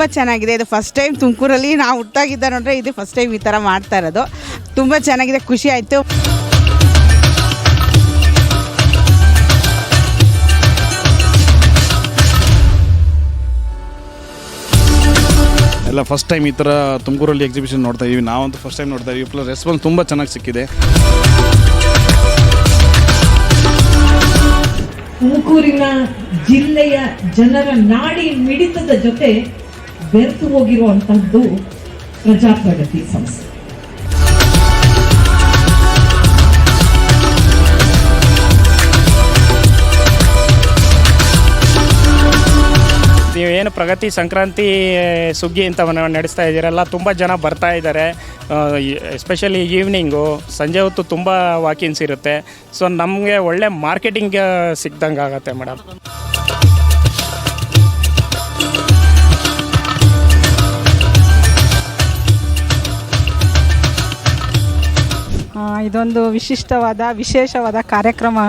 ತುಂಬ ಚೆನ್ನಾಗಿದೆ. ಇದು ಫಸ್ಟ್ ಟೈಮ್ ತುಮಕೂರಲ್ಲಿ ನಾವು ಹುಟ್ಟಾಗಿದ್ದ ನೋಡ್ರೆ ಇದು ಫಸ್ಟ್ ಟೈಮ್ ಈ ಥರ ಮಾಡ್ತಾ ಇರೋದು. ತುಂಬ ಚೆನ್ನಾಗಿದೆ, ಖುಷಿ ಆಯಿತು. ಎಲ್ಲ ಫಸ್ಟ್ ಟೈಮ್ ಈ ಥರ ತುಮಕೂರಲ್ಲಿ ಎಕ್ಸಿಬಿಷನ್ ನೋಡ್ತಾ ಇದ್ದೀವಿ. ನಾವಂತೂ ಫಸ್ಟ್ ಟೈಮ್ ನೋಡ್ತಾ ಇದ್ದೀವಿ. ಪ್ಲಸ್ ರೆಸ್ಪಾನ್ಸ್ ತುಂಬ ಚೆನ್ನಾಗಿ ಸಿಕ್ಕಿದೆ. ತುಮಕೂರಿನ ಜಿಲ್ಲೆಯ ಜನರ ನಾಡಿ ಮಿಡಿತದ ಜೊತೆ ಬೆರೆತು ಹೋಗಿರುವಂತಹದ್ದು ಪ್ರಜಾಪ್ರಗತಿ ಸಂಸ್ಥೆ. ನೀವೇನು ಪ್ರಗತಿ ಸಂಕ್ರಾಂತಿ ಸುಗ್ಗಿ ಅಂತ ನಡೆಸ್ತಾ ಇದ್ದೀರಲ್ಲ, ತುಂಬ ಜನ ಬರ್ತಾ ಇದ್ದಾರೆ. ಎಸ್ಪೆಷಲಿ ಈವ್ನಿಂಗು ಸಂಜೆ ಹೊತ್ತು ತುಂಬ ವಾಕಿನ್ಸ್ ಇರುತ್ತೆ. ಸೊ ನಮಗೆ ಒಳ್ಳೆ ಮಾರ್ಕೆಟಿಂಗ್ ಸಿಕ್ದಂಗೆ ಆಗುತ್ತೆ ಮೇಡಮ್. ಇದೊಂದು ವಿಶೇಷವಾದ ಕಾರ್ಯಕ್ರಮ.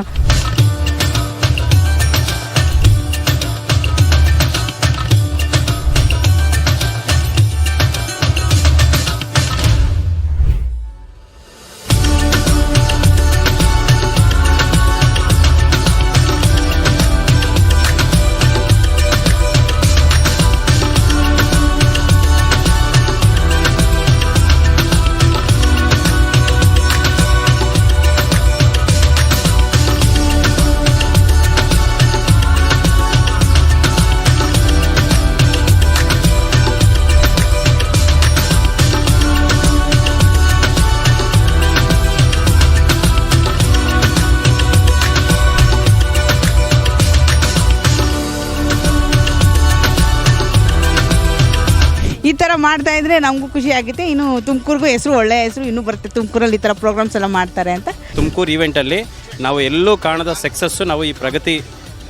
ಈ ಥರ ಮಾಡ್ತಾ ಇದ್ರೆ ನಮಗೂ ಖುಷಿ ಆಗುತ್ತೆ. ಇನ್ನು ತುಮಕೂರಿಗೂ ಹೆಸರು, ಒಳ್ಳೆಯ ಹೆಸರು ಇನ್ನೂ ಬರುತ್ತೆ. ತುಮಕೂರಲ್ಲಿ ಈ ಥರ ಪ್ರೋಗ್ರಾಮ್ಸ್ ಎಲ್ಲ ಮಾಡ್ತಾರೆ ಅಂತ. ತುಮಕೂರು ಈವೆಂಟಲ್ಲಿ ನಾವು ಎಲ್ಲೂ ಕಾಣದ ಸಕ್ಸಸ್ಸು ನಾವು ಈ ಪ್ರಗತಿ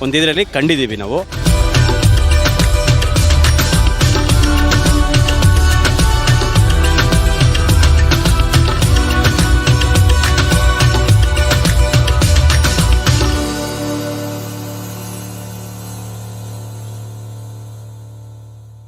ಹೊಂದಿದ್ರಲ್ಲಿ ಕಂಡಿದ್ದೀವಿ ನಾವು.